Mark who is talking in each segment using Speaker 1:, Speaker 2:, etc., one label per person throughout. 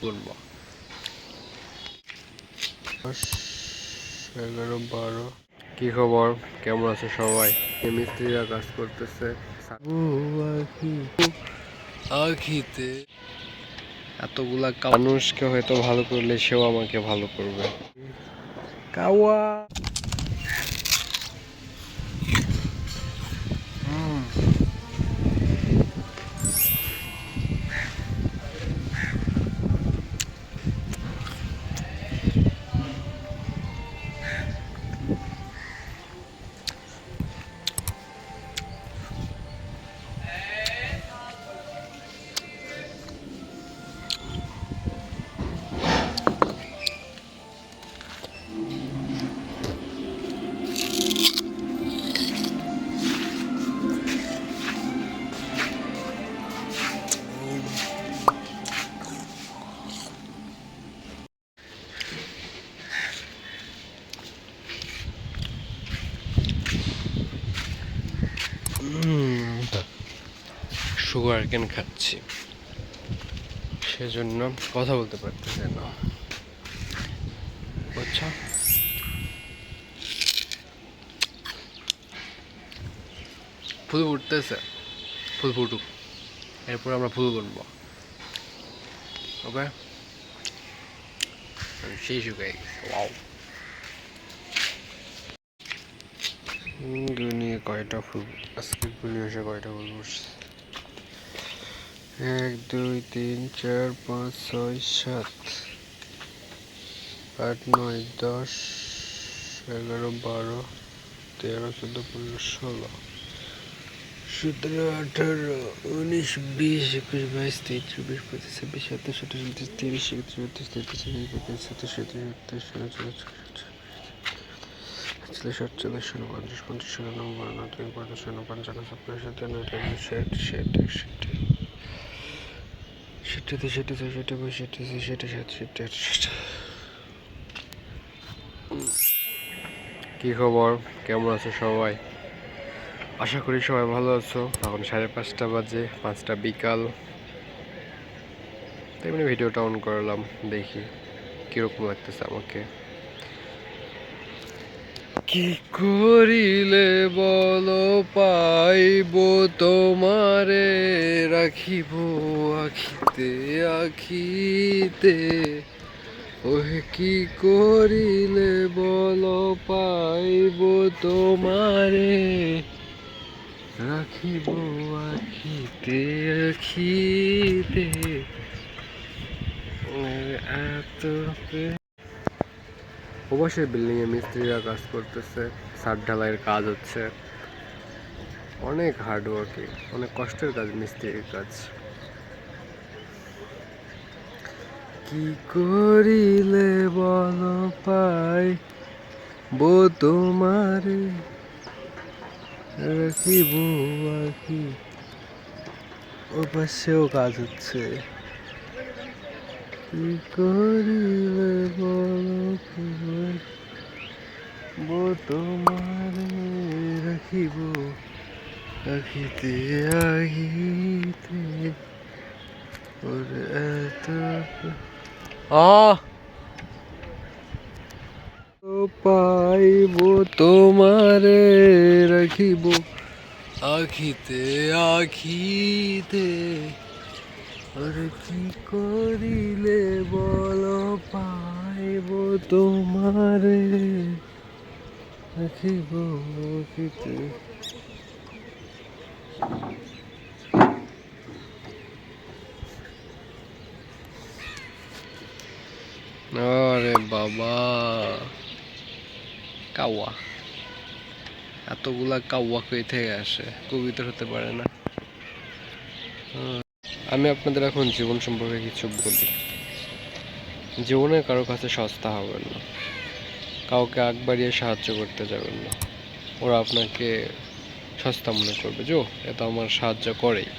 Speaker 1: গুনবো 10, 11, 12। কি খবর, কেমন আছে সবাই? মিস্ত্রিরা কাজ করতেছে আখিতে। এতগুলা মানুষকে হয়তো ভালো করলে সেও আমাকে ভালো করবে। কাওয়া সুগার কেন খাচ্ছি, সেজন্য কথা বলতে পারতেছে না, বুঝছো? ফুল ফুটতেছে, ফুল ফুটুক, এরপর আমরা ফুল গুনবো। ওকে, সেই শুকাই গেছে। ওয়াও, গুনিয়ে কয়টা ফুল আজকে গুনিয়ে এসে কয়টা ফুল ফুটছে? 1, 2, 3, 4, 5, 6, 7, 8, 9, 10, 11, 12, 13, 14, 15, 16, 17, 18, 19, 20, 21, 22, 23, 24, 25, 26, 27, 28, 29, 30, 31, 32, 33, 34, 35, 36, 37, 38, 40, 41, 42, 43, 44, 45, 46, 47, 48, 49, 50, 60, 61, 62, 63, 64, 65, 66, 67, 68। কি খবর, কেমন আছে সবাই? আশা করি সবাই ভালো আছো। এখন 5:30 বাজে, 5টা বিকাল। তেমনি ভিডিওটা অন করলাম, দেখি কিরকম লাগতেছে আমাকে। কি করিলে বলো পাইব তোমারে, রাখিব আখিতে আখিতে। ওহে কি করিলে বলো পাইব তোমারে, রাখিব আখিতে আখিতে। এত অবশ্যই বিল্ডিং এ মিস্ত্রিরা কাজ করতেছে, ছাদ ঢালাইয়ের কাজ হচ্ছে। অনেক হার্ড ওয়ার্কিং, অনেক কষ্টের কাজ মিস্ত্রির কাজ। কি করিলে বলো পাইব তোমারে, রাখিব আখি। ওর পাশেও কাজ হচ্ছে। কি করিলে বলো তোমারে, রাখিব আখিতে আখিতে। ওরে এত পাইব তোমারে, রাখিব আখিতে আখিতে। আরে কি করিলে বলো পাইব তোমারে, রাখিব আখিতে। আরে বাবা, কাওয়া, এতগুলা কাওয়া কই থেকে আসে? কবিতা হতে পারে না? আমি আপনাদের এখন জীবন সম্পর্কে কিছু বলি। জীবনে কারো কাছে সস্তা হবেন না, কাউকে আগ বাড়িয়ে সাহায্য করতে যাবেন না। ওরা আপনাকে সস্তা মনে করবে, যে এত আমার সাহায্য করেই।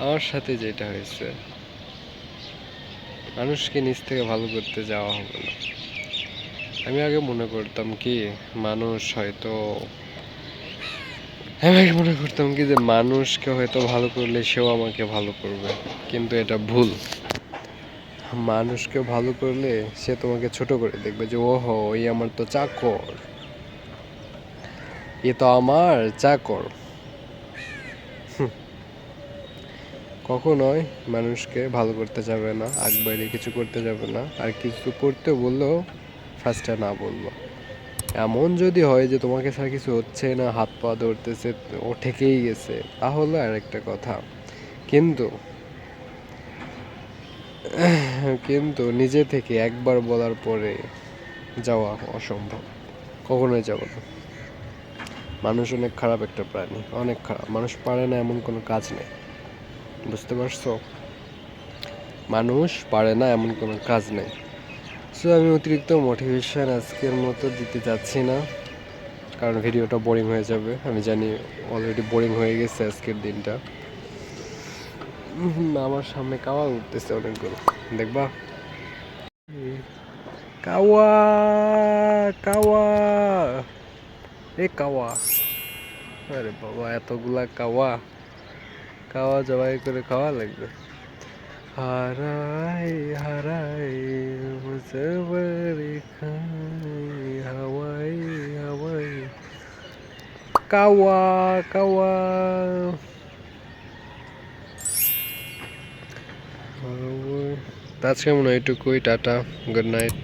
Speaker 1: আমার সাথে যেটা হয়েছে, মানুষকে নিজ থেকে ভালো করতে যাওয়া হবে না। আমি আগে মনে করতাম কি মানুষ হয়তো আমি আগে মনে করতাম কি যে মানুষকে হয়তো ভালো করলে সেও আমাকে ভালো করবে, কিন্তু এটা ভুল। মানুষকে ভালো করলে সে তোমাকে ছোট করে দেখবে, যে ওহো এই আমার তো চাকর, এ তো আমার চাকর। কখনোই মানুষকে ভালো করতে যাবে না, আগ বাড়িয়ে কিছু করতে যাবে না, আর কিছু করতে বললেও ফার্স্টে না বলবো। এমন যদি হয় যে তোমাকে ছাড়া কিছু হচ্ছে না, হাত পা ধরতেছে, ও ঠেকেই গেছে, তাহলে আর একটা কথা। কিন্তু কিন্তু নিজে থেকে একবার বলার পরে যাওয়া অসম্ভব, কখনোই যাব না। মানুষ অনেক খারাপ একটা প্রাণী, অনেক খারাপ। মানুষ পারে না এমন কোনো কাজ নেই, বুঝতে পারছো? মানুষ পারে না এমন কোনো কাজ নেই। সো আমি অতিরিক্ত মোটিভেশন আজকের মতো দিতে যাচ্ছি না, কারণ ভিডিওটা বোরিং হয়ে যাবে। আমি জানি অলরেডি বোরিং হয়ে গেছে আজকের দিনটা। আমার সামনে কাওয়া উঠতেছে অনেকগুলো, দেখবা? কাওয়া, কাওয়া, এ কাওয়া, আরে বাবা এতগুলা কাওয়া, কাওয়া জবাই করে খাওয়া লাগবে। হারাই হারাই মুসবরি খাই, হাওয়াই হাওয়াই, কাওয়া কাওয়া। আজকে মনে হয় এটুকুই, টাটা, গুড নাইট।